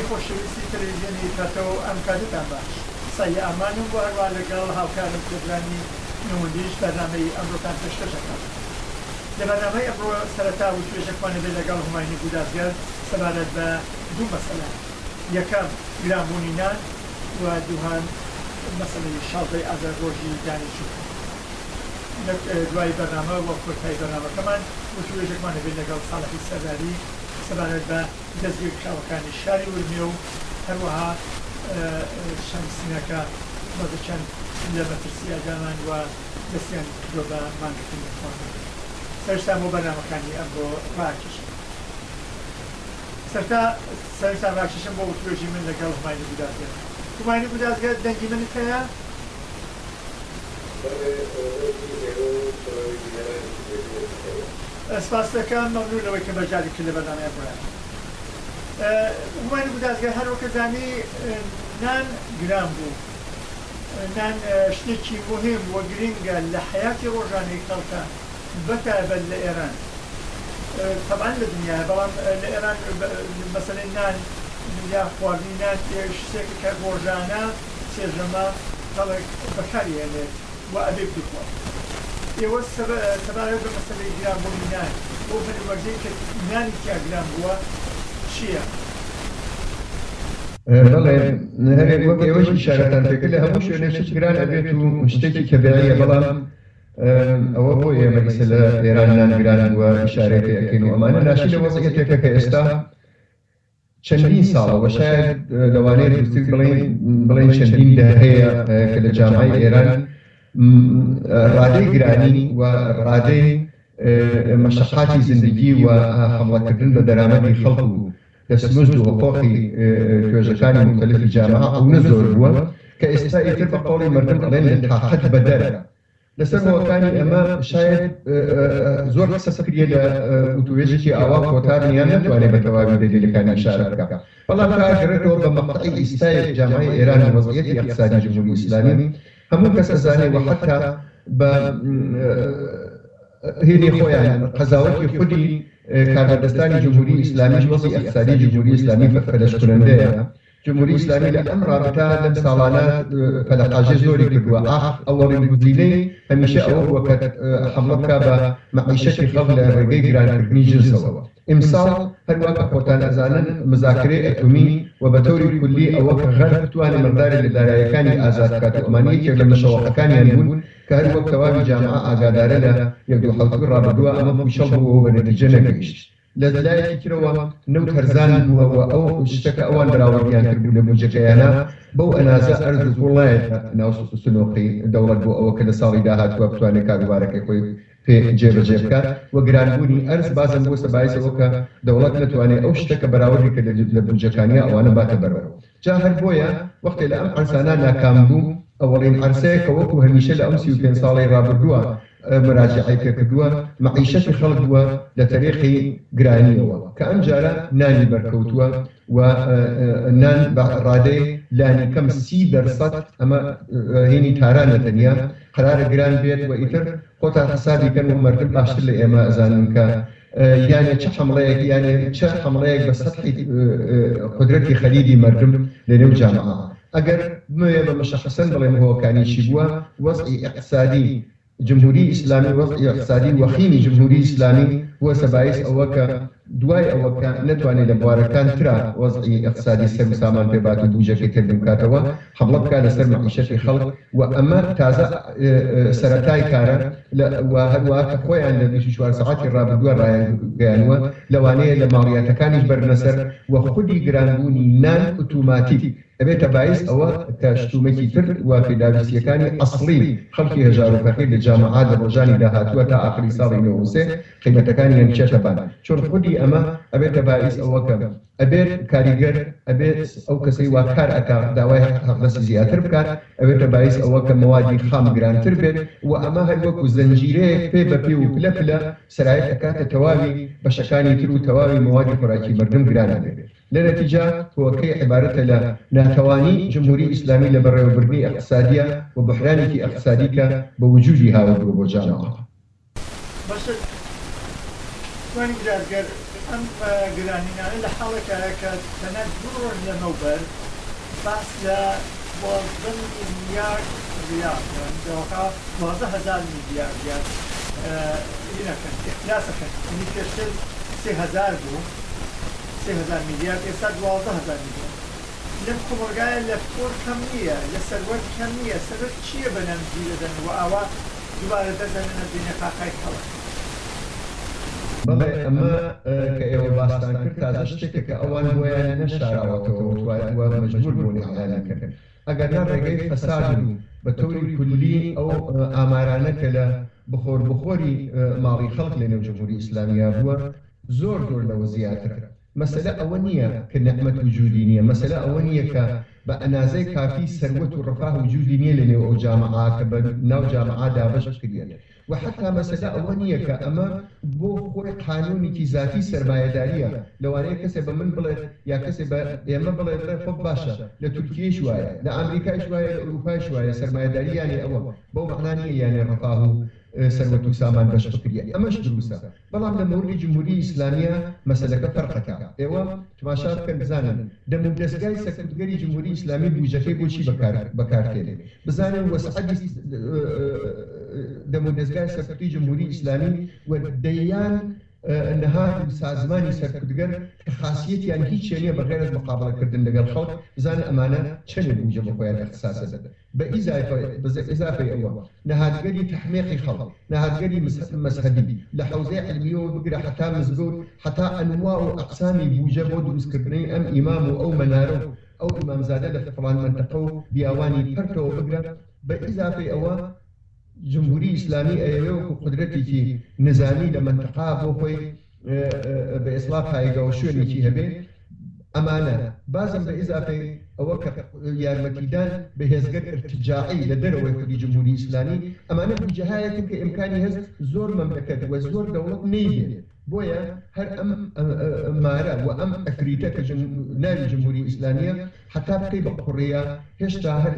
خۆشەویستی تەلەڤیزیۆنی کاتەوە ئەم کاتتان باش. سایە ئامانم بۆ هەروە لەگەڵ هاوکارم پرۆگرامی نوێنبیریش بەرنامەی ئەمڕۆتان پێشکەش دەکەم. لە بەرنامەی ئەمڕۆ سەرەتا وتوێژێکمان بێت لەگەڵ هوماینی گودازگەر سەبارەت بە دوو مەسەلە. یەکەم گرانبوونی نان و دووهەم مەسەلەی شازەی ئازارڕۆژی دانیشتووە. دوای بەرنامە وە کۆتایی بەرنامەکەمان وتوێژێکمان بێت لەگەڵ ساڵحی سەرداری سەبارەت بە دەستگیرکراوەکانی شاری ورمیە و هەروەها شەمسینەکە بەچەند لە مەترسی ئەدامان و دەستیان کردۆ بە مانگرتنی خۆیان. سەرستا بۆ بەرنامەکانی ئەمڕۆ ڕاکێشم. سەرستا ڕاکێشم بۆ وتوێژی من لەگەڵ هوماینی گودازگەر. هوماینی گودازگەر دەنگی منت هەیە؟ سپاس دەکەم، مەمنون لەوەی کە بەرجاری کرد لە بەرنامەیە بڕیان. هوماینی گودازگەر هەروەکە زانی نان گران بوو. نان شتێکی مهم و گرنگە لە حیاتی ڕۆژانەی خەڵکە بەتایبەت لە ئێران. طبعا لە دنیاە بەڵام لە ئێران مەسەلەی نان یا خواردنی نان شتێک کە ڕۆژانە سێژەمە خەڵک بەکارهێنێت و ئەبێ بخوات. ئێوە سەبارەت بە مەسەلەی گرانبوونی نان بۆ بنوەرزەی کە نانی تیا گران بووە چییە؟ بەڵێ هەرێک وەک ئێوەش ئیشارەتان پێکرد لە هەموو شوێنێک شت گران ئەبێت و شتێکی کە بێڵەیە، بەڵام ئەوە بۆ ئێمە ئیسە لە ئێران نان گران بووە ئیشارەی پێ ئەکەین و ئەمانە ناشی لە وەزعیەتێکە کە ئێستا چەندین ساڵەوە شاید لەوانەیە درستتر بڵێن چەندین دەهەیە کە لە جامعەی ئێران ڕادەی گرانی و ڕادەی مەشەقاتی زندگی و حمڵەکردن بە دەرامەتی خەڵک و دەستمزد و حقوقی توێژەکانی مختلفی جامعە ئەوە زۆر بووە کە ئێستا ئیتر بە قەوڵی مردم ئەڵێن لە تاقەت بەدەرە. لەسەر هەوەکانی ئەمە شاید زۆر قسە کردێ لە وتوێژێکی ئاوا کۆتابنیان نەتوانێت بە تەواوی دەلیلەکانی ئیشارە بکات. بەڵام کارگەڕێتەوە بە مەقطعی ئیستای جامعەی ئێران و وەزعیەتی اقتصادی جمهوری ئیسلامی هەموو کەس ئەزانێت و حتا بە هێنی خۆیان قەزاوەتی خودی کاربەدەستانی جمهوری ئیسلامیش وەزعی اقتصادی جمهوری ئیسلامی فەلەشکردەیە. جمهوری ئیسلامی لە ئەم ڕابطە لەم ساڵانە پەلەقاژێ زۆری کردووە. ئەوەڵین گزینەی هەمیشە ئەوە بووە کە حەمڵە بکا بە مەعیشەتی خەڵک لە ڕێگەی گرانکردنی جنسەوە. ئیمساڵ هەروە کە خۆتان ئەزانن مزاکرەی ئەتۆمی و بە تەوری کولی ئەوە کە غەرب بتوانێت مەقداری لە داراییەکانی ئازاد بکات و ئەمانە یەکێک لە مەشەوەقەکانیان بوون کە هەروەک تەواوی جامعە ئاگادارە لە یەک دوو حەڵقەی ڕابردووە ئەمە پیشەڵ بووەوە بە نەتیجە نەگەیشت. لە لایەکی ترەوە نەوت هەرزان بووەوە ئەو شتەکە ئەوان بەراوردیان کردبوو لە بودجەکەیانە بەو ئەنازە ئەرز و وڵایەتە ناو سنووقی دەوڵەت بۆ ئەوە کە لە ساڵی داهاتووە بتوانێت کاروبارەکەی خۆی پێ جێبەجێ بکات و گرانبوونی ئەرز بازم بۆ سەبایسەوە کە دەوڵەت نەتوانێت ئەو شتەکە بەراوردی کە لە بودجەکانیا ئەوانە باتە بەرەوە. جا هەر بۆیە وەختی لە ئەم عەرزانە ناکام بوو ئەوەڵین عەرزەیە کە وەکو هەمیشە لە ئەم 35 ساڵی ڕابردووە مراجعی پێکردووە مەعیشەتی خەڵک بووە لە تەریخی گرانیەوە کە ئەم جارە نانی بەرکەوتووە و نان بە ڕادەی لانی کەم 30% ئەمە هێنی تارانە تەنیا قرارە گران بێت و ئیتر خۆتان حسابی کەن و مردم باشتر لە ئێمە ئەزانن کە یانێ چه حمڵەیەک یانێ چه حمڵەیەک بە سەطحی قدرەتی خەلیدی مردم لەنێو جامعە ئەگەر بمەوێ بە مەشەخەسەن بڵێن هۆکانی چی بووە وەزعی اقتصادی جمهوری ئیسلامی وەزعی اقتصادی وەخیمی جمهوری ئیسلامی بووە سەبایس ئەوە کە دوای ئەوە کە نەتوانێت لە بوارەکان ترا وەزعی اقتصادی سەر سامان پێبات و بوجەکەی تر بکاتەوە حمڵە بکات لەسەر مەعیشەتی خەڵک و ئەمە تازە سەرەتای کارە و هەروەها کە خۆیان لە 24 ساعاتی ڕابردووە ڕایگەیانوە لەوانەیە لە ماڵیاتەکانیش بەرنەسەر و خودی گرانبوونی نان ئۆتۆماتیک ئەبێتە باعث ئەوە کە شتومەکی تر و پێداویستیەکانی ئەسڵی خەڵکی هەژار و فەقیر لە جامعات لە ڕۆژانی داهاتووە تا ئاخری ساڵی 93 قیمەتەکانیان بچێتە بان. چۆن خودی ئەمە ئەبێتە باعث ئەوە کە ئەبێت کاریگەر ئەبێت ئەو کەسەی وا کار ئەکا داوای حەقدەستی زیاتر بکات ئەبێتە باعث ئەوە کە مەوادی خام گرانتر بێت و ئەمە هەر وەکو زەنجیرەیەک پێ بە پێ و پلە پلە سرایەت ئەکاتە تەواوی بەشەکانی تر و تەواوی مەوادی خوراکی مردم گرانە بێت. لە نەتیجە هۆکەی عیبارەتە لە ناتەوانی جمهوری ئیسلامی لە بەڕێوەبردنی اقتصادیە و بحرانێکی اقتصادی کە بە وجودی هاوردووە بۆ جامعە. وين بجارجر أم جرانين يعني لحالك كتنبر لموبر بس لا وظن مليار ريال يعني دوكا 12000 مليار ريال هنا كان إخلاصا كان يعني كشل 3000 بو 3000 مليار يصير 12000 مليار لم خمرجاء لفور كمية لسروت كمية سروت شيء بنام جيدا وأوا دوباره دزن الدنيا خاخي خلاص بەڵێ ئەمە کە ئێوە باستان کرد تازە شتێکە کە ئەوان بۆیان نەشاراوەتەوە و مەجبور بوون ئیعلانەکەن ئەگەر نا ڕێگەی فەساد و بە تۆری کولی ئەو ئامارانە کە لە بخۆری ماڵی خەڵک لە نێو جمهوری ئیسلامیە بووە زۆر لەوە زیاترە مەسەلە ئەوە نییە کە نەحمەت وجودی نییە مەسەلە ئەوە نییە کە بە ئەنازەی کافی سەروەت و ڕەفاه وجودی نییە لە نێو ئەو جامعە کە بە ناو جامعە دابەش کردێن وحتى مسألة أولية كأما بو خور قانوني كي ذاتي سرمایه‌داریه لوانه کسی به من بله یا کسی به اما بله خب باشه لترکیه شوية لأمريكا شوية لأوروبا شوية سرمایه‌داری يعني أول بو معناه يعني رفاه ثروة وسامان باش فكرية أماش دروسة بلام لما ورد جمهورية إسلامية مسألة فرقك إيوا تماشات كان بزانن دم دستگاه سكرتيري جمهورية إسلامية بوجهه بوشي بكار كده بزانن وسعد دم دستگاه سكرتيري جمهورية إسلامية وديان انها سازماني سرکردگەر خاصیت يعني هیچ شيء بغير از مقابله کردن لەگەڵ خەڵک بزانن ئەمانە چەند بوجە بە خۆیان اختصاص دەدەن بإضافة أوه نهادگەری تحميقي خەڵک نهادگەری مذهبي لە حوزەی علمیە و بگرە حتا مزگەوت حتا ئەنواع و ئەقسامی بوجە بۆ دروستکردنی ئەم ئیمام و ئەو مەنارە و ئەو ئیمامزادە لە فڵان منطقە و بیاوانی پەرتەوە بگرە بإضافة أوه جمهوري إسلامي أيوه قدرتي في نظامي لمنطقة بوخي بإصلاحها يقوشوني فيها بين أمانة بعضاً بإضافة أوك يارمكيدان بهزجر ارتجاعي لدروي في جمهوري إسلامي أمانة بجهاية كإمكاني هز زور مملكة وزور دولة نيبيا بويا هر مارا وأم أفريتا نادي جمهورية إسلامية حتى بقي بقرية هشتا هر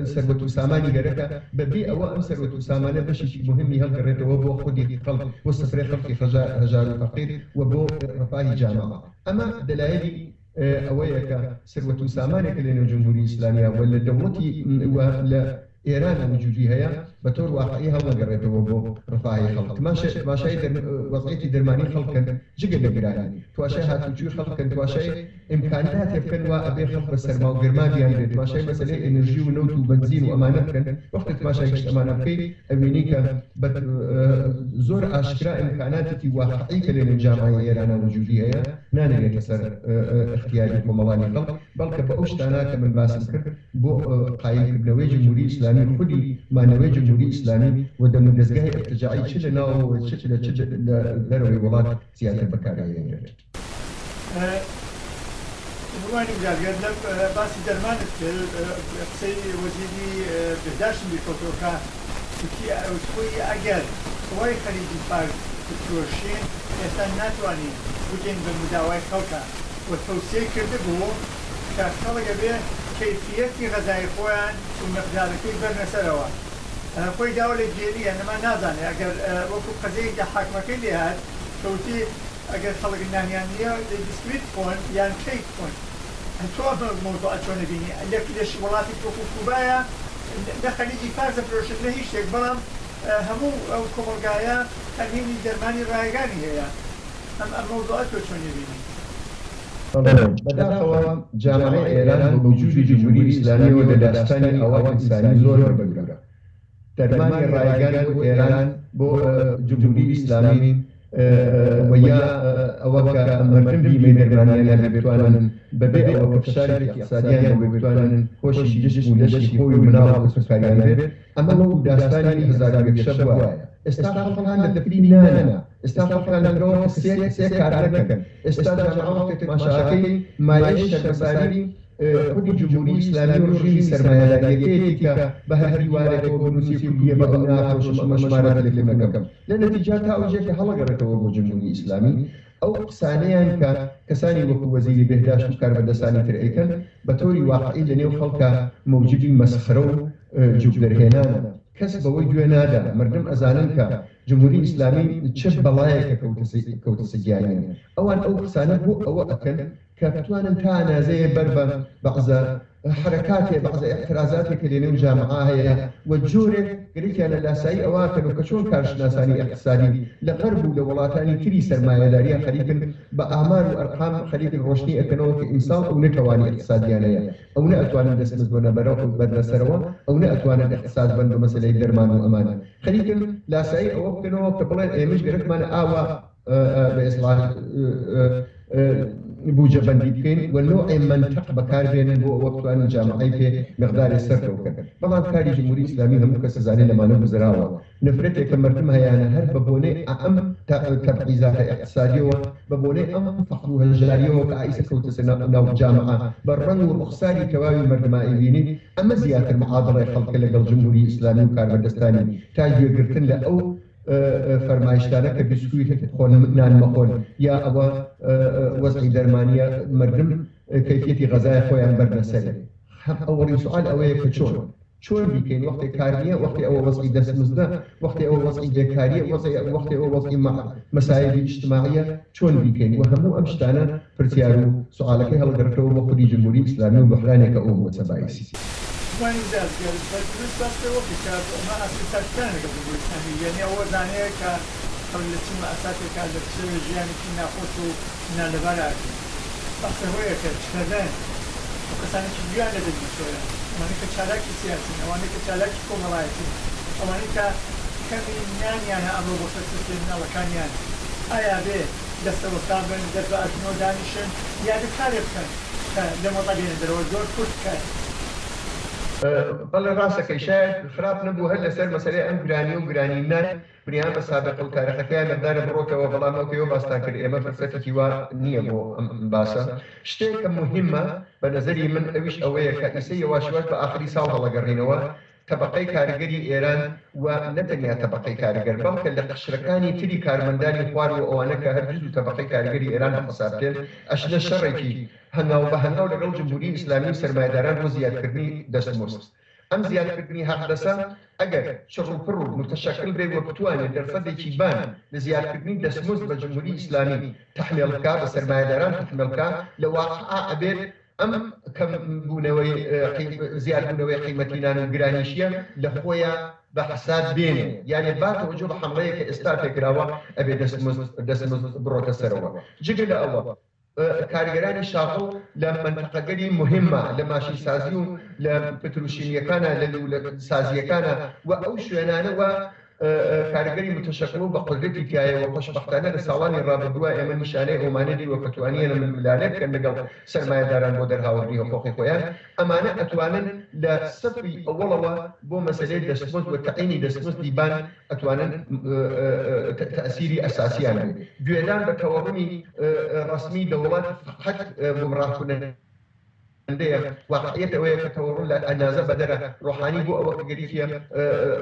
ثروة وساماني جركا ببي أو أم ثروة وسامانة بشي مهم هالقرية وبو خدي قلب والسفرية خلقي هجار فقير وبو رفاه جامعة أما دلائلي أويك ثروة وسامانة كلنا جمهورية إسلامية ولا دولتي ولا إيران وجودي هي بطور واقعيها وقريته وبو رفاهي خلق ما شيء وضعيتي درماني خلقا جقد قراني تواشي هاتوجور خلقا تواشي إمكانيات يفكن وأبي خلق السرما وقرما بيان ما شيء مثلا إنرجي ونوت وبنزين وأمانة كان وقت ما شيء أمانة في أمينيك زور أشكراء إمكاناتي واقعي كلين الجامعة إيران وجودي هي ناني يتسر اختياري ومالاني خلق بل كبأوشتانا كمن باسم كر بو قايل كبنوي جمهوري إسلامي خودی معنوی جمهوری اسلامی و دم دستگاه ارتجاعی چه لناو چه لروی ولات سیاست بکاری می‌گیرد. بروانی جالگرد لب باسی درمان کل قصه وزیری بهداشت بیکوتوکا که اوسوی اگر سوای خلیجی فارس بتروشین اصلا نتوانی بودن به مداوای خلقا و توصیه کرده بو که خلق به كيفية غذاء خوان ومقدار كيف بالمسألة خوي دولة جيلية أنا ما نازل أجر وكو قضية حاكمة كلها توتي أجر خلق النهيانية للبسكويت فون يعني كيك فون هتوافق الموضوع شلون بيني ليش ولاتي توكو كوبايا دخل يجي فارس بروشن له هيش بلام همو أو كومرجايا هنيني درماني رايجاني هي الموضوع شلون بيني بداخل جامعة إيران بوجود جمهورية إسلامية وداستاني أو إنساني زور بقدرة. درمان الرايجان إيران بو جمهورية إسلامية ويا أوكا مردم بي درمانيان بيرتوانن ببيع أو كفشاري اقتصاديان بيرتوانن خوشي جسم ولشي خوي مناطق وسكاريان بير أما لو داستاني هزار يكشفوا استخدام الدفرين نانا استخدام الروح سيك كاركن استخدام مشاكل معيش البصري خود جمهورية إسلامية ورجيم سرمایه‌داری بهر وارد وبنوسي كلية بغناء ومشمارات لفمكم لنتيجتها أوجه حلقة ركوب جمهورية إسلامي أو ثانيا كساني وكو وزير بهداش وكاربدا ثاني ترئيكن بطوري واقعي لنيو خلقا موجودين مسخرو جوب درهنانا کەس بەوەی گوێ نادا مردم ئەزانن کە جمهوری ئیسلامی چ بەڵایەکە کەوتە سەگیانیان ئەوان ئەو قسانە بۆ ئەوە ئەکەن کە بتوانن تا نازەیە بەر بە بەعزە حركاتي بعض اعتراضاتي كليني وجامعة هي والجورة قريت أنا لاساي أواكن وكشون كارش ناساني اقتصادي لغرب ولولاتاني تري سرماية دارية خليك بأعمال وأرقام خليك الروشني أكنوك إنسان أو نتواني اقتصاديانية أو نأتوان دسمز بنا بروح بدنا سروا أو نأتوان الاقتصاد بندو مسألة درمان وأمان خليك لاساي أوكنو كبلين مش قريت من آوا بإصلاح بوجه بندی بکەین و نوعی منطق بەکاربێنن بۆ ئەوە بتوانن جامعەی پێ مقداری سەرکەوت بکەن بەڵام کاری جمهوری ئیسلامی هەموو کەس ئەزانێ لەمانە گوزراوە نفرەتێکە مردم هەیانە هەر بە بۆنەی ئەم تەبعیزاتە اقتصادیەوە بە بۆنەی ئەم فەقر و هەژاریەوە کە ئایسە کەوتە سەر ناو جامعە بە ڕەنگ و ڕوخساری تەواوی مردما ئەیبینی ئەمە زیاتر معادڵەی خەڵکە لەگەڵ جمهوری ئیسلامی و کاربەردەستانی تا گوێگرتن لە ئەو فرمایشتانە کە بیسکویت خۆن نان مەخۆن یا ئەوە وەزعی دەرمانیە مردم کەیفیەتی غەزای خۆیان بەرنەسەرێ ئەوەڵی سوال ئەوەیە کە چۆن بیکەین وەختی کار نییە وەختی ئەوە وەزعی دەستمزدە وەختی ئەوە وەزعی بێکاریە وەختی ئەوە وەزعی مەسایلی اجتماعیە چۆن بیکەین و هەموو ئەم شتانە پرسیار و سوالەکەی هەڵگرتەوە بە خودی جمهوری ئیسلامی و بەحرانێکە ئەو بۆ سەبایسی وين زاد قال بس بس وقت كان ما أساسات كان قبل الإسلامي يعني أول ثانية قبل السنة أساسات كان الشيء يعني كنا قصو من البلد بس هو كشفان وكسانة كبيرة للمشروع وأنا كشارك سياسي وأنا كشارك كومرايتي وأنا كمينان يعني أمر بخصوص من الله كان يعني أيا به دست وطابن دست أشنو دانشن يعني خارج كان لما طبيعي دروجور كل كان بەڵێ ڕاستەکەی شاید خراپ نەبوو هەر لەسەر مەسەلەی ئەم گرانی و گرانینان بنیان بە سابقە و تاریخەکەیان مقدارە بڕۆکەوە بەڵام ئەوکەوە باستان کرد ئێمە فرسەتێکی وا نییە بۆ ئەم باسە شتێکە مهمە بە نەزەری من ئەویش ئەوەیە کە ئیسەی یەواشیواش بە ئاخری ساڵ هەڵەگەڕینەوە طبقەی کارگەری ئێران و نەتەنیا طبقەی کارگەر بەڵکە لە قشرەکانی تری کارمەندانی خوار و ئەوانە کە هەر جز و طبقەی کارگەری ئێران بەخەسارتێن ئەشنە شەڕێکی هەنگاو بە هەنگاو لەگەڵ جمهوری ئیسلامی و سەرمایەداران بۆ زیادکردنی دەستمزد ئەم زیادکردنی حەقدەسە ئەگەر شڕ و پڕ و متشەکل بێ وە بتوانێت دەرفەتێکی بان لە زیادکردنی دەستمزد بە جمهوری ئیسلامی تەحمیل بکا بە سەرمایەداران تەحمیل بکا لە واقعا ئەبێت ئەم کەم بوونەوەی زیادبوونەوەی قیمەتی نان و گرانیشیە لە خۆیان بە حساب بێنێ یعنی باتەوە جۆ بە حەمڵەیە کە ئێستا پێکراوە ئەبێ دەستمزد بڕۆتە سەرەوە جگە لە ئەوە کارگەرانی شاخۆ لە منطقەگەری مهمە لە ماشین سازی و لە پتروشیمیەکانە لە سازیەکانە و ئەو شوێنانەوە کارگەری متشەکل و بە قدرەتی تایەوە خۆشبەختانە لە ساڵانی ڕابردووە ئێمە نیشانەی ئەومانەی وە کەتوانیە لە ملالێت بکەن لەگەڵ سەرمایەداران بۆ دەرهاوردنی حقوقی خۆیان ئەمانە ئەتوانن لە سەفی ئەوڵەوە بۆ مەسەلەی دەستمزد و تەعینی دەستمزدی بان ئەتوانن تەئسیری ئەساسیان بێت گوێدان بە تەوەڕوونی ڕەسمی دەوڵەت حەق گومڕاهکردن واقعیت ئەوەیە کە تەوەڕوون لە ئەندازە بەدەرە ڕۆحانی بۆ ئەوە گەریتە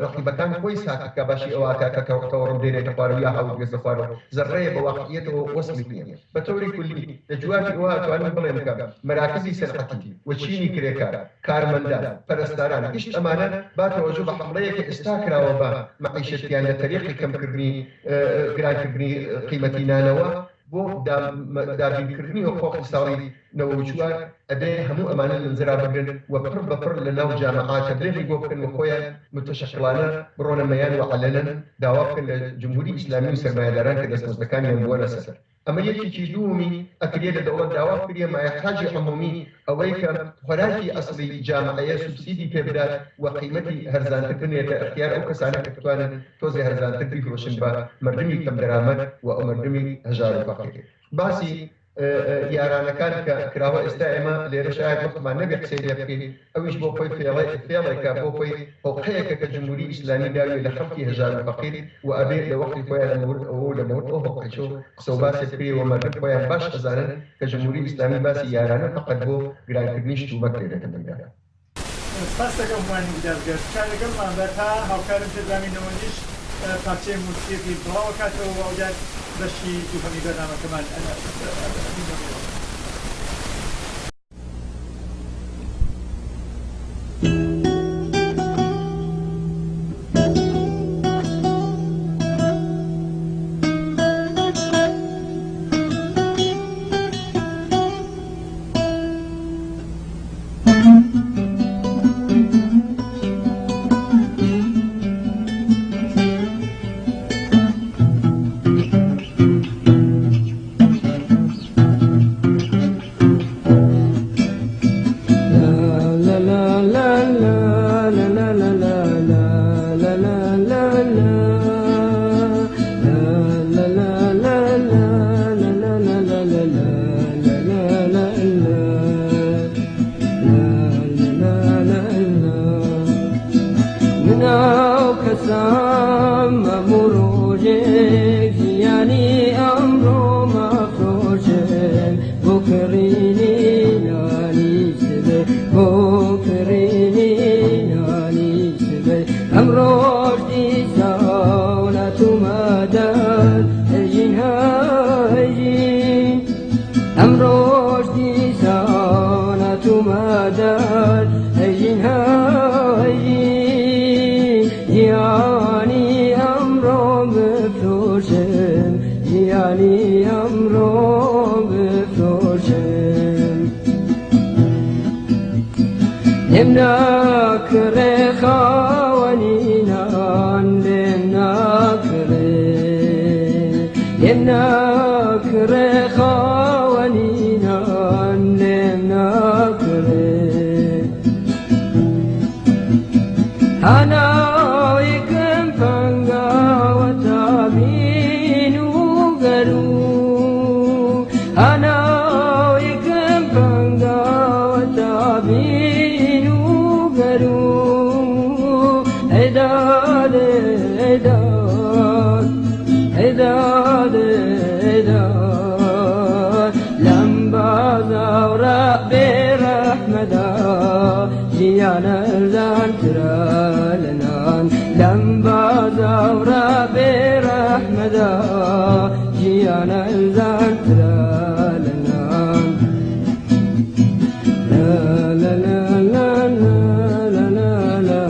ڕقیبەکان خۆی ساکە باشی ئەوە کە تەوەڕوون دێنێتە خوارەوە یا هەوڵ گەزە خوارەوە زەڕەیە بە واقعیتەوە وەسمی پێ بە تەوری کولی لە جوابی ئەوە ئەتوانین بڵێن کە مەراکزی سەنعەتی وەچینی کرێکار کارمەندان پەرستاران هیچ ئەمانە با تەوەجۆ بە حەمڵەیەکە ئێستا کراوە بە مەعیشەتیان لە تەریقی کەمکردنی گرانکردنی قیمەتی نانەوە بۆ دابینکردنی حقوقی ساڵی نەوەچوار ئەبێ هەموو ئەمانە لەنزرا بگرن و پڕ بەپڕ لە ناو جامعاتە درێژی بۆ بکەن و خۆیان متشەکڵانە بڕۆنە مەیان و عەلەنەن داوا بکەن لە جمهوری ئیسلامی و سەرمایەداران کە دەستمزدەکانیان بوونە سەر ئەمە یەکێکی دووەمی ئەکرێ لە دەوڵەت داوا بکرێ مایحتاجی عمومی ئەوەی کە خۆراکی ئەسڵی جامعەیە سوبسیدی پێ بدات و قیمەتی هەرزانتر بنێتە اختیار ئەو کەسانە کە بتوانن تۆزی هەرزانتر بیفرۆشن بە مردمی کەم دەرامەت و ئەو مردمی هەژار و فەقیر باسی یارانەکان کە کراوە ئێستا ئێمە لێرە شاید وەختمان نەبێت قسەی لێ بکەین ئەویش بۆ خۆی فێڵێکە بۆ خۆی حقوقەیەکە کە جمهوری ئیسلامی داوێت لە خەڵکی هەژار و فەقیر و ئەبێت لە وەختی خۆیان لە مورد ئەو حقوقەیە و قسە و باسێک بکرێ و مەردم خۆیان باش ئەزانن کە جمهوری ئیسلامی باسی یارانە فقط بۆ گرانکردنی شتومەت لێ دەکەن. سپاس دەکەم وانی بدارگەر کار لەگەڵمان بە تا هاوکارم پێزانینەوەنیش پارچەی موسیقی بڵاو کاتەوە ئەوجار بەشی دووهەمی بەرنامەکەمان جیانی امرو بفروشم نمناکره خوانینان نمناکره خوانینان نمناکره هنایکم فنگا و تابین و گرو هنایکم فنگا و تابین و گرو ایداد ایداد ایداد ایداد لمبازا و رب رحمدا جيانا زانترالنان لمبازا و رب رحمدا جيانا زانترالنان لا لا لا لا لا لا لا لا لا لا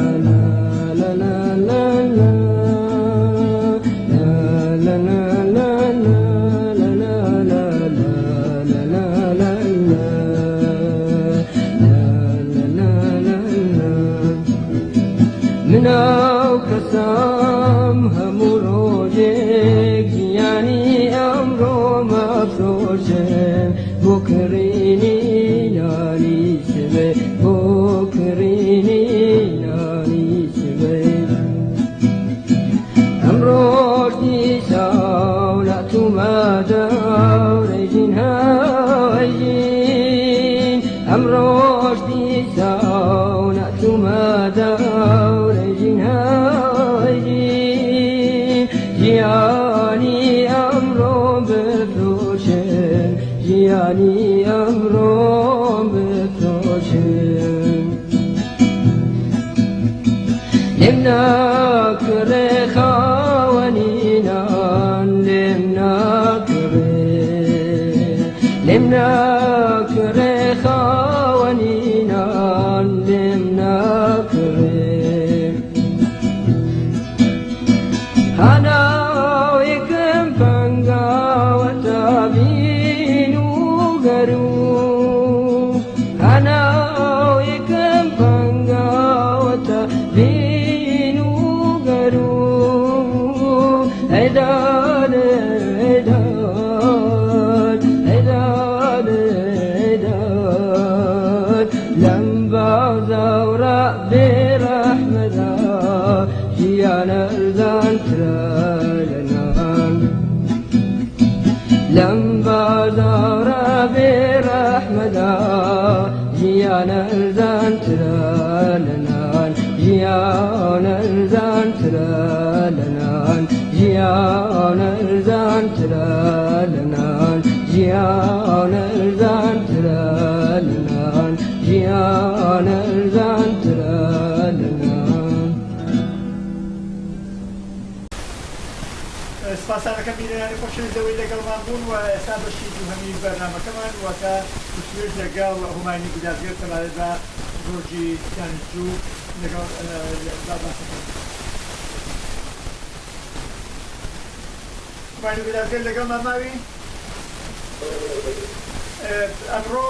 منو کسام همو جگ یعنی امرو مفروشه بکرینی نانی شبه بکرینی نانی شبه امرو دیساو لاتو مداو ریجین هایین امرو دیساو لاتو مداو جیانی امرو بفروشم جیانی امرو بفروشم لمناکره خوانینان لمناکره خوانینان لمناکره هنایکم فنگا و تابین و گرو هنایکم فنگا و تابین و گرو ایداد ایداد ایداد ایداد لمبازا و رب رحمدا جيانا زانترالنان لمبازا رب رحمدا جيانا زانترالنان جيانا زانترالنان جيانا زانترالنان جيانا زانترالنان جيانا زانترالنان سپاسانەکە بیرەیانی خۆشەویستەوەی لەگەڵمان بوون و ئێستا بەشی دووهەمی بەرنامەکەمان واتە گفتوگۆ لەگەڵ هومانی گودارگەر تەمارەت بە ڕۆژی دانیشتوو لەگەڵ باسەکەین. هومانی گودارگەر لەگەڵمان ماوی ئەمڕۆ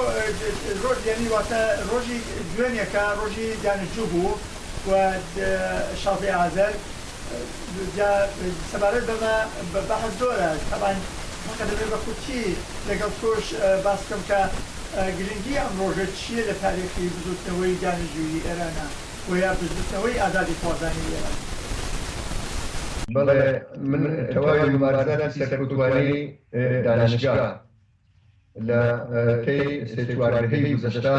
ڕۆژ یعنی واتە ڕۆژی دوێنێکە ڕۆژی دانیشتوو بوو و شەڵی ئازەر سەبارەت بەمە بەحەز زۆرە تەبان فەقەت دەبێت بە خودچی لەگەڵ تۆش باس بکەم کە گرنگی ئەم ڕۆژە چییە لە تاریخی بزوتنەوەی دانیشتووی ئێرانە و یا بزوتنەوەی ئازادی خۆزانی ئێران. بەڵێ من تەواوی مبارزاتی سەرکەوتووانەی دانیشتگا لە کەی سێ چوارگەهەی گوزەشتا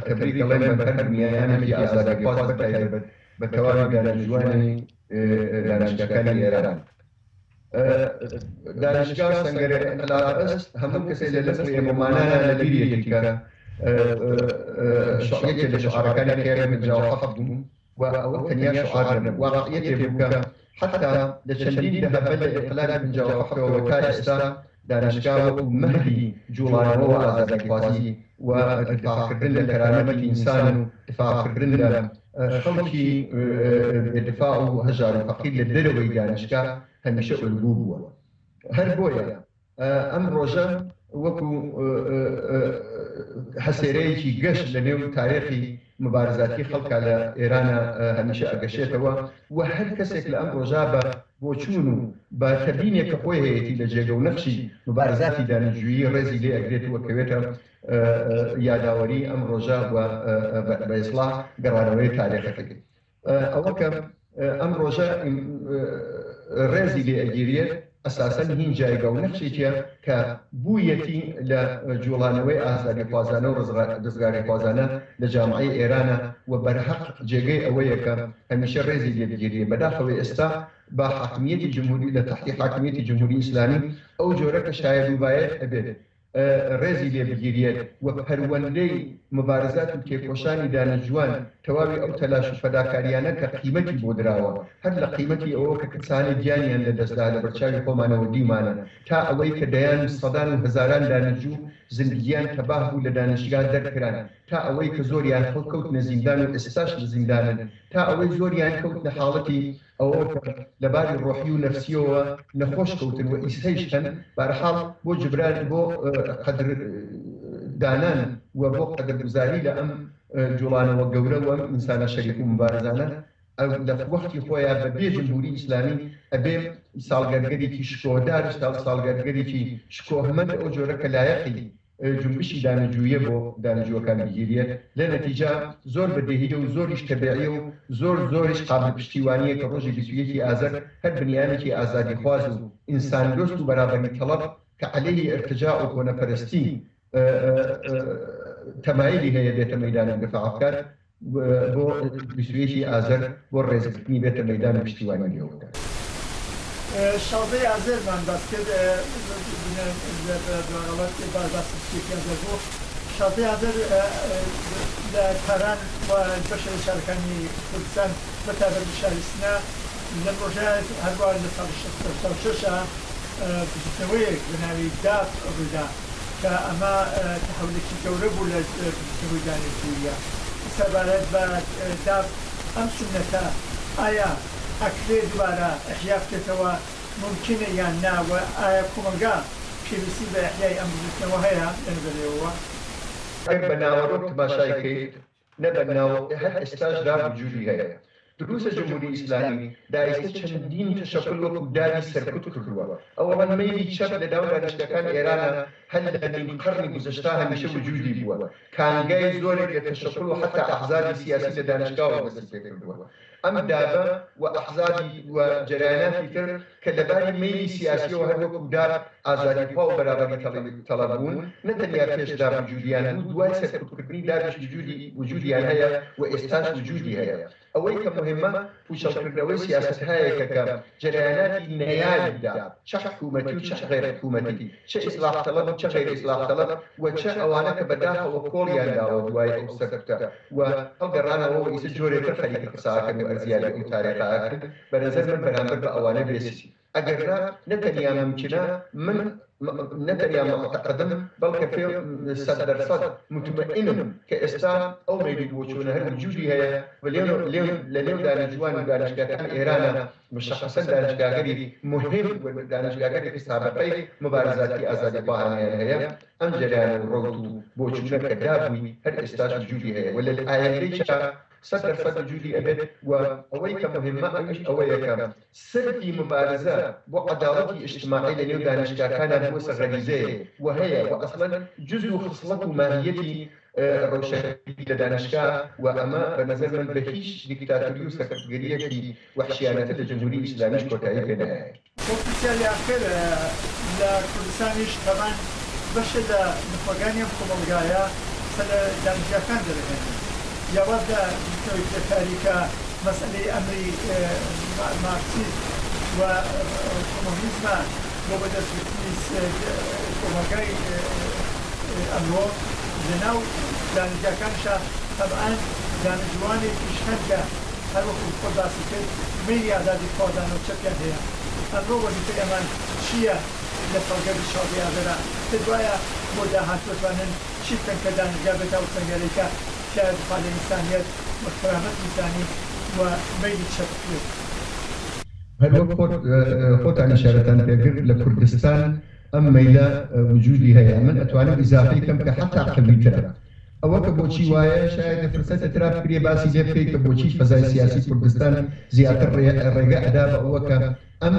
تەبریک دەڵێم بە هەر میایانێکی ئازادیخواز بەتایبەت بە تەواوی دانیشتوانی دانیشتەکانی ئێران. دانیشتگا سەنگەرە ئەنقلاب ئەست هەموو کەسێک لە لەسەر ئێمەمانانە لە بیرێکی کە شعارێکی لە شعارەکانی خێرە من جاوەفەق بوون و ئەوە تەنیا شعار نەبوو واقعیەتێ بوو کە حتا لە چەندین دەهەبە لە ئینقلاب من جاوەفەقەوە تا ئێستا دانیشتگا وەکو مەهدی جوڵانەوە ئازادیخوازی و دفاعکردن لە کەرامەتی ئینسان و دفاعکردن لە خەڵکی دفاع و هەژار و فەقیر لە دەرەوەی دانیشتگا هەمیشە ئەلگوو بووە. هەر بۆیە ئەم ڕۆژە وەکو هەسێرەیەکی گەشت لە نێو تاریخی مبارزاتی خەڵکا لە ئێرانە هەمیشە ئەگەشێتەوە و هەر کەسێک لە ئەم ڕۆژا بە بۆچوون و بە تەبینێک کە خۆی هەیەی لە جێگە و نەخشی مبارزاتی دانیژویی ڕێزی لێ ئەگرێت وەکەوێتە یاداوەری ئەم ڕۆژە بە ئیسڵاح گەڕانەوەی تاریخەکەی ئەوە کە ئەم ڕۆژە ڕێزی لێ ئەگیرێت ئەساسەن هین جایگە و نەخشێکیە کە بوویەتی لە جوڵانەوەی ئازادی خوازانە و دەستگاری خوازانە لە جامعەی ئێرانە و بەرحەق جێگەی ئەوەیە کە هەمیشە ڕێزی لێ بگیرێت بەداخەوەی ئێستا با حاکمیەتی جمهوری لە تحتی حاکمیەتی جمهوری ئیسلامی ئەو جۆرە کە شاید و باید ئەبێت ڕێزی لێ بگیرێت و پەروەندەی مبارزات و تێکۆشانی دانیژوان تەواوی ئەو تەلاش و فەداکاریانە کە قیمەتی بۆ دراوە هەر لە قیمەتی ئەوە کە کەسانی گیانیان لە دەستدا لە بەرچاوی خۆمانەوە دیمانە تا ئەوەی کە دەیان سەدان و هەزاران دانیژوو زندگیان تەباه بوو لە دانیشگا دەرکران تا ئەوەی کە زۆریان کەوتنە زیندان و ئێستاش لە زیندانن تا ئەوەی زۆریان کەوتنە حاڵەتی ئەوە لەباری ڕۆحی و نەفسیەوە نەخۆش کەوتن و ئیسەیشتن بەرحاڵ بۆ جبران بۆ قەدر دانان و بۆ قەدرگوزاری لە ئەم جوڵانەوە گەورە و ئینسانە شەریک و مبارزانە لە وەختی خۆیان بە بێ جمهوری ئیسلامی ئەبێ ساڵگەرگەرێکی شکۆدار ساڵگەرگەرێکی شکۆهمەند ئەو جۆرە کە لایەقی جنبشی دانیژویە بۆ دانیژوەکان بگیرێت لە نەتیجە زۆر بەدەهیدە و زۆریش تەبیعیە و زۆریش قابل پشتیوانیە کە ڕۆژی 21 ئازار هەر بنیانێکی ئازادی خواز و ئینسان دۆست و بەرابەری تەڵەب کە عەلەیهی ئیرتجاع و کۆنەپەرستی تەمایلی هەیە بێتە مەیدانی دفاع بکات بۆ 21 ئازار بۆ ڕێزگرتنی بێتە مەیدانی پشتیوانی لێوەکان. شازەی ئازێرمان باس کرد بۆ شازەی ئازێر لە کاران و بەشە لە شارەکانی کوردستان بەتابەت شاریستنا لەم ڕۆژە هەروە لە ساڵ 66 بژتنەوەیەک بە ناوی داف ڕوودا کە ئەمە تەحولێکی گەورە بوو لە بژتنەوەی دانیژویە سەربارەت بە داف ئەم سنەتە ئایا ئەکرێ دوبارە ئەحیا بکرێتەوە ممکنە یان ناوە ئایا کۆمەلگا پێویستی بە ئەحیای ئەم بژتنەوە هەیە لەنظرەوەوە بە ناوەڕۆک تماشایکەیت نە بە ناو هەر ئێستاشدا وجودی هەیە دروسە جمهوری ئیسلامی دایسته چەندین تەشەکل وەکو داری سەرکوت کردووە ئەوە مەیلی چەپ لە داو دانیشتەکان ئێرانە هەر لە نیم قەرنی گوزەشتا هەمیشە وجودی بووە کانگای زۆرێک لە تەشەکل و حتا ئەحزابی سیاسی لە دانیشگاوە بەدەست پێ کردووە ئەم دابە و ئەحزابی و جەرایاناتی تر کە لەباری مەیلی سیاسیەوە هەر وەکو دار ئازادیخوا و بەرابەری تەڵەب بوون نەتەنیا پێشدا وجودیان بوو دوای سەرکوتکردنی داریش وجودیان هەیە و ئێستاش وجودی هەیە ئەوەی کە مهمە پوشەڵکردنەوەی سیاست هەیە کە جەرایاناتی نەیاندا چه حکوومەتی و چه غیر حکوومەتی چه ئیسلاح طلب و چه غیر ئیسلاح طلب و چه ئەوانە کە بەداخەوە کۆڵیانداوە دوای ئەو سەرکوتە و هەڵگەڕانەوە و ئیسە جۆرێتر خەریکە قساکەن و ئەرزیاری ئەو تاریخا کرد بەنظر من بەرامبەر بە ئەوانە بێسیسی ئەگەرنا نەتەنیا ممکنە من نەتەنیا معتەقدم بەڵکە پێ 100% مطمئنم کە ئێستا ئەو مەیلی بۆچوونە هەر وجودی هەیە و لە نێو دانیژوان و دانیشگاکان ئێرانە مشخصەن دانیشگاگەری مهم و دانیشگاگەرێکی سابقەی مبارزاتی ئازادیخواهانیان هەیە ئەم جەریانە ڕۆڵ و بۆچوونە کە دابووی هەر ئێستاش وجودی هەیە و لە ئایندەیشا 100% وجودی ئەبێت و ئەوەی کە مهمە ئەویش ئەوەیە کە سەرفی مبارزە بۆ عەداڵەتی ئیجتیماعی لە نێو دانیشگاکانان بۆ سەرغەریزەیە و هەیە و ئەسڵەن جزء و خصلەت و ماهیەتی ڕۆشنبیری لە دانیشگا و ئەمە بە نەزەر من بە هیچ دیکتاتۆری و سەرکردگیریەکی وحشیانەتە لە جمهوری ئیسلامیش کۆتایی پێ نایە. پرۆفیسۆر یاخر لە کوردستانیش تەمان بەشە لە نخۆگانی ئەم کۆمەلگایە لە دانیشگاکان دەرەهێنن یاوەدا تاریکە مەسئلەی ئەمری مارکسیسم و کۆمۆنیزمە بۆ بەدەستگرتنی کۆمەلگای ئەمڕۆ لەناو دانیشگاکانشە طبعاً دانیژوانێکیش هەندە هەر وەکو خۆ باسی کرد مەیلی ئازادی خوازانە و چەپیان هەیە ئەمڕۆ وەزیفەی ئەمان چییە لە سەڵگەری شازەی ئازێرە کە دوایە بۆ داهات بتوانن چی بکەن کە دانیشگا بێتە ئەو سەنگەرێکە کە دفاع لە ئینسانیەت و کەرامەت ئینسانی و مەیلی چەپ بکرێت. هەر وەک خۆتان ئیشارەتان پێکرد لە کوردستان ئەم مەیلە وجودی هەیە من ئەتوانم ئیزافەی کەم کە حتا قویترە ئەوە کە بۆچی وایە شاید فرسەتە ترا بکرێ باسی لێ بکەیت کە بۆچی فەزای سیاسی کوردستان زیاتر ڕێگە ئەدا بە ئەوە کە ئەم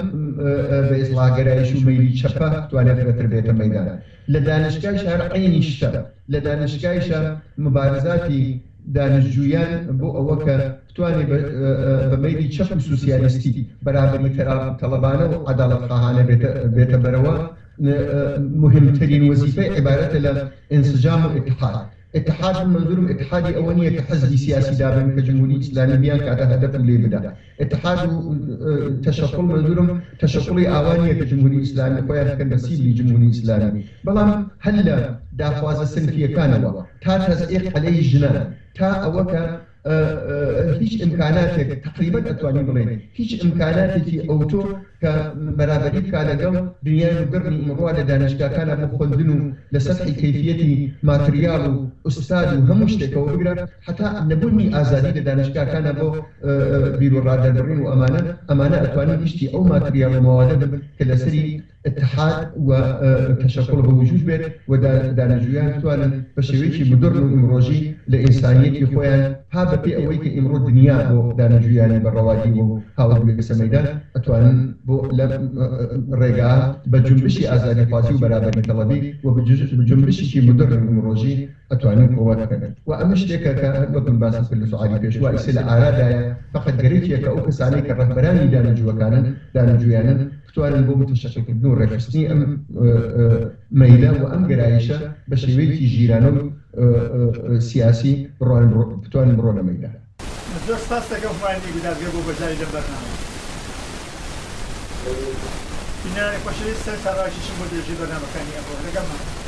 بە ئیسڵاگەرایش و مەیلی چەپە توانێت بەتر بێتە مەیدان لە دانشگای شار عینی شتە لە دانشگایشە مبارزاتی دانشجویان بۆ ئەوە کە بتوانێت بە مەیلی چەپ و سوسیالیستی بەرابەری تەڵەبانە و عەداڵەتخواهانە بێتە بەرەوە مهمترین وەزیفەی عیبارەتە لە ئینسجام و اتحاد منظورم اتحادی ئەوەنیە کە حەزبی سیاسی دابن کە جمهوری ئیسلامی بیان کاتە هەدەف لێ بدا اتحاد و تشکل منظورم تشکلی ئاوانیە کە جمهوری ئیسلامی خۆیان بکەن بە سیبلی جمهوری ئیسلامی بەڵام هەل لە داخوازە سنفیەکانەوە تا تەزئیق عەلەی ژنان تا ئەوە کە هیچ ئیمکاناتێک تقریبا ئەتوانین بڵێن هیچ ئیمکاناتێکی ئەوتۆ کە بەرابەری بکا لەگەڵ دنیای گەڕنی ئمڕوا لە دانشگاکانە بۆ خوێندن و لە سەرحی کەیفیەتی ماتریال و ئوستاد و هەموو شتێکەوە بگرە حتا نەبوونی ئازادی لە دانشگاکانە بۆ بیرۆڕادەبڕین و ئەمانە ئەتوانین هیچی ئەو ماتریال و مەوادە بن کە لەسەری اتحاد وتشکل بوجود بێت و دانشجویان بتوانن بە شێوەیەکی مدرن و ئیمڕۆژی لە ئینسانیەتی خۆیان ها بەپێ ئەوەی کە ئیمڕۆ دنیا بۆ دانشجویانی بەڕەوادی و هاوڵبێسە مەیدان ئەتوانن بۆ لە ڕێگا بە جنبشی ئازادیخواسی و بەرابەری تەڵەبی و بە جنبشێکی مدرن و ئیمڕۆژی ئەتوانن قووە بکەن و ئەمە شتێکە کە وەکم باسی کرد لە سوعالی پێشوا ئیسە لە ئارادایە فقط گەرەیەکە ئەو کەسانەی کە ڕەهبەرانی دانشجویانن بتوانن بۆ متشەکلکردن و ڕێکخستنی ئەم مەیلە و ئەم گەرایشە بە شێوەیەکی ژیرانە و سیاسی بتوانن بڕۆ لە مەیدان. زۆر سپاس دەکەم هەمایەتی گودارگە بۆ بەرگری لەم بەرنامە. بینەرانی خۆشەویست سەرچاوەیەکیشم بۆ درێژی بەرنامەکانی ئەمڕۆ لەگەڵمان.